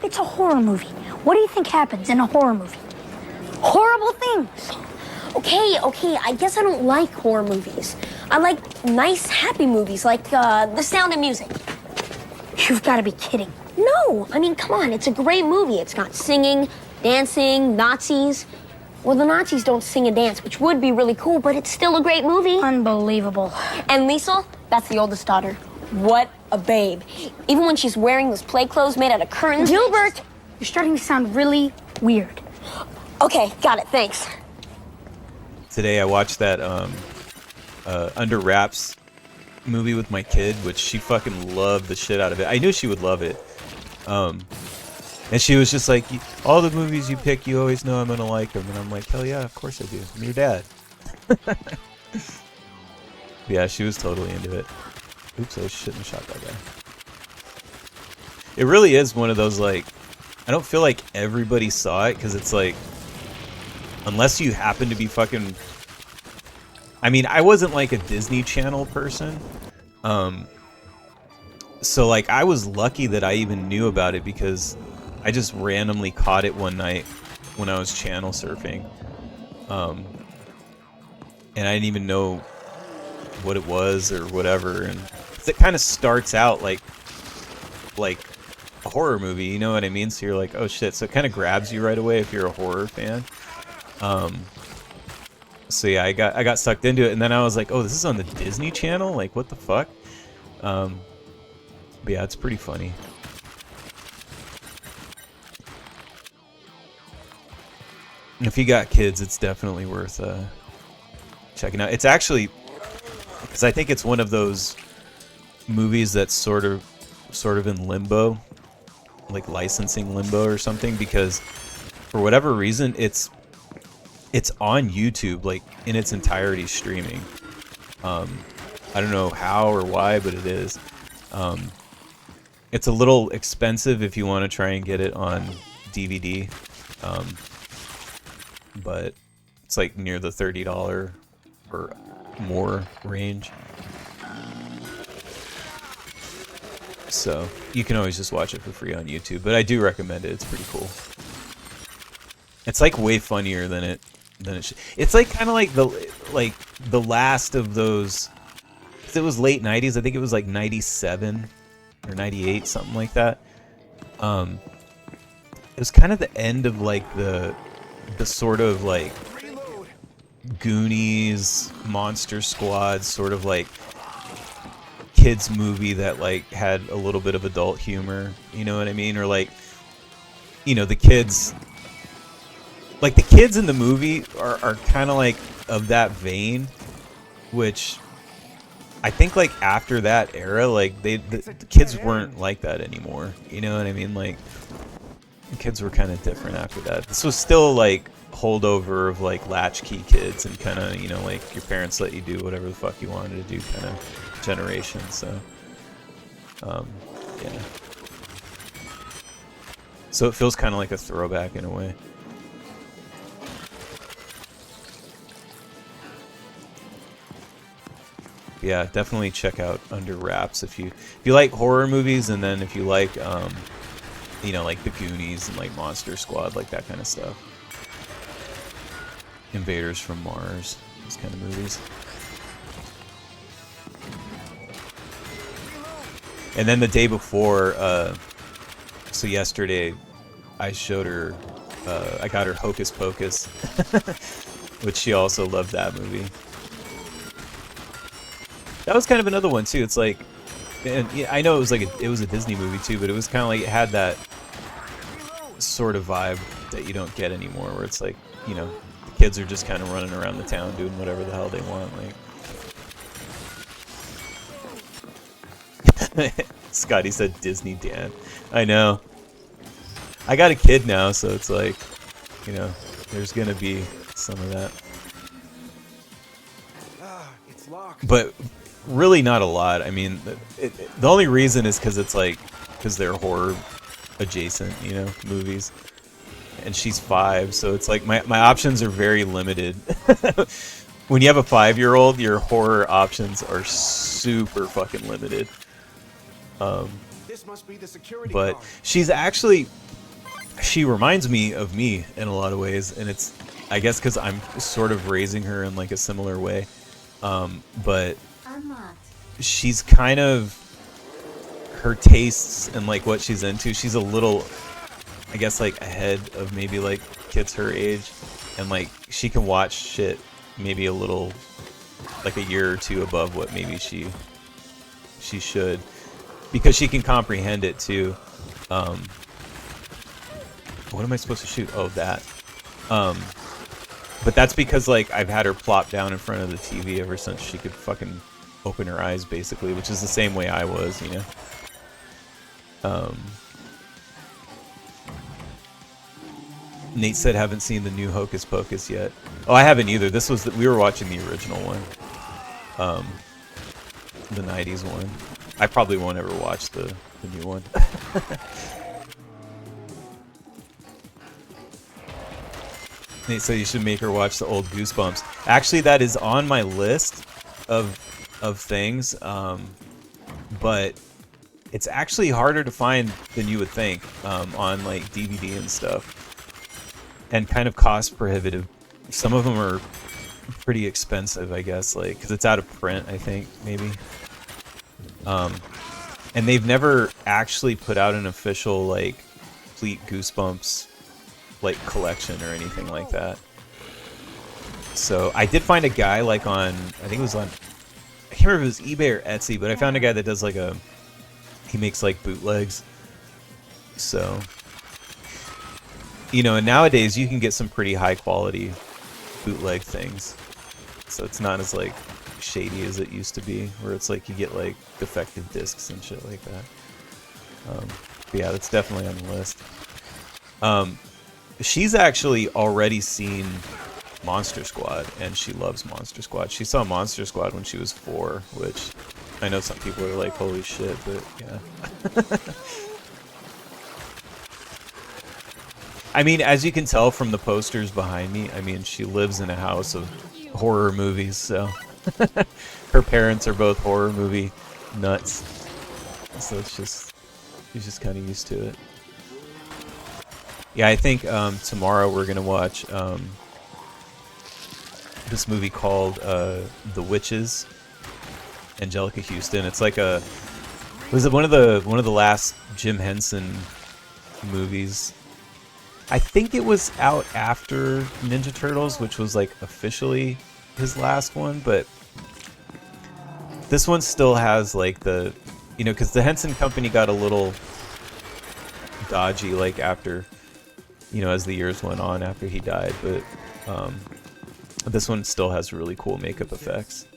It's a horror movie. What do you think happens in a horror movie? Horrible things. Okay, I guess I don't like horror movies. I like nice, happy movies like The Sound of Music. You've got to be kidding. No, I mean, come on, it's a great movie. It's got singing, dancing, Nazis. Well, the Nazis don't sing and dance, which would be really cool, but it's still a great movie. Unbelievable. And Liesel, that's the oldest daughter. What a babe. Even when she's wearing those play clothes made out of curtains. Gilbert, you're starting to sound really weird. Okay, got it, thanks. Today I watched that Under Wraps movie with my kid, which she fucking loved the shit out of it. I knew she would love it. And she was just like, all the movies you pick, you always know I'm gonna like them. And I'm like, hell yeah, of course I do. I'm your dad. Yeah, she was totally into it. Oops, I shouldn't have shot that guy. It really is one of those, like, I don't feel like everybody saw it, because it's like, unless you happen to be fucking... I mean, I wasn't like a Disney Channel person. So like, I was lucky that I even knew about it, because I just randomly caught it one night when I was channel surfing. And I didn't even know what it was or whatever. And it kind of starts out like a horror movie, you know what I mean? So you're like, oh shit. So it kind of grabs you right away if you're a horror fan. So yeah, I got sucked into it, and then I was like, oh, this is on the Disney Channel? Like, what the fuck? But yeah, it's pretty funny. If you got kids, it's definitely worth checking out. It's actually, because I think it's one of those movies that's sort of in limbo, like licensing limbo or something, because for whatever reason, it's on YouTube, like in its entirety, streaming. I don't know how or why, but it is. It's a little expensive if you want to try and get it on DVD. But it's like near the $30 or more range. So you can always just watch it for free on YouTube, but I do recommend it. It's pretty cool. It's like way funnier than it should. It's like kind of like the last of those. It was late 90s. I think it was like 97 or 98, something like that. It was kind of the end of like the sort of like Goonies, Monster Squad, sort of like kids movie that like had a little bit of adult humor, you know what I mean? Or like, you know, the kids in the movie are kind of like of that vein, which I think like after that era, like the kids weren't like that anymore, you know what I mean? Like, the kids were kind of different after that. This was still like holdover of like latchkey kids and kind of, you know, like your parents let you do whatever the fuck you wanted to do kind of generation. So yeah, so it feels kind of like a throwback in a way. Yeah, definitely check out Under Wraps if you like horror movies, and then if you like you know, like the Goonies and like Monster Squad, like that kind of stuff. Invaders from Mars, those kind of movies. And then the day before, so yesterday, I showed her, I got her Hocus Pocus, which she also loved that movie. That was kind of another one too. It's like, and yeah, I know it was like it was a Disney movie too, but it was kind of like, it had that sort of vibe that you don't get anymore, where it's like, you know, the kids are just kind of running around the town doing whatever the hell they want. Like, Scotty said Disney Dan. I know. I got a kid now, so it's like, you know, there's gonna be some of that. It's locked. But really not a lot. I mean, the only reason is because it's like, because they're horror adjacent, you know, movies. And she's 5, so it's like my options are very limited. When you have a 5-year-old, your horror options are super fucking limited. This must be the security But guard. she's actually, she reminds me of me in a lot of ways, and it's, I guess, because I'm sort of raising her in like a similar way. But she's kind of, her tastes and like what she's into, she's a little, I guess, like ahead of maybe like kids her age, and like she can watch shit maybe a little, like a year or two above what maybe she should, because she can comprehend it too. What am I supposed to shoot? Oh, that. But that's because like I've had her plop down in front of the TV ever since she could fucking open her eyes, basically, which is the same way I was, you know. Nate said haven't seen the new Hocus Pocus yet. Oh, I haven't either. This was we were watching the original one, the '90s one. I probably won't ever watch the new one. Nate said you should make her watch the old Goosebumps. Actually, that is on my list of things, but it's actually harder to find than you would think on like DVD and stuff, and kind of cost prohibitive. Some of them are pretty expensive, I guess, like because it's out of print, I think, maybe. And they've never actually put out an official like complete Goosebumps like collection or anything like that. So I did find a guy like on, I think it was on, I can't remember if it was eBay or Etsy, but I found a guy that does like he makes like bootlegs. So, you know, and nowadays you can get some pretty high quality bootleg things. So it's not as like shady as it used to be, where it's like you get like defective discs and shit like that. But yeah, that's definitely on the list. She's actually already seen Monster Squad, and she loves Monster Squad. She saw Monster Squad when she was 4, which I know some people are like, holy shit, but yeah. I mean, as you can tell from the posters behind me, I mean, she lives in a house of horror movies, so her parents are both horror movie nuts. So it's just, she's just kind of used to it. Yeah, I think tomorrow we're gonna watch this movie called The Witches. Angelica Houston. It's like was it one of the last Jim Henson movies? I think it was out after Ninja Turtles, which was like officially his last one, but this one still has like the, you know, because the Henson Company got a little dodgy like after, you know, as the years went on after he died, but this one still has really cool makeup effects.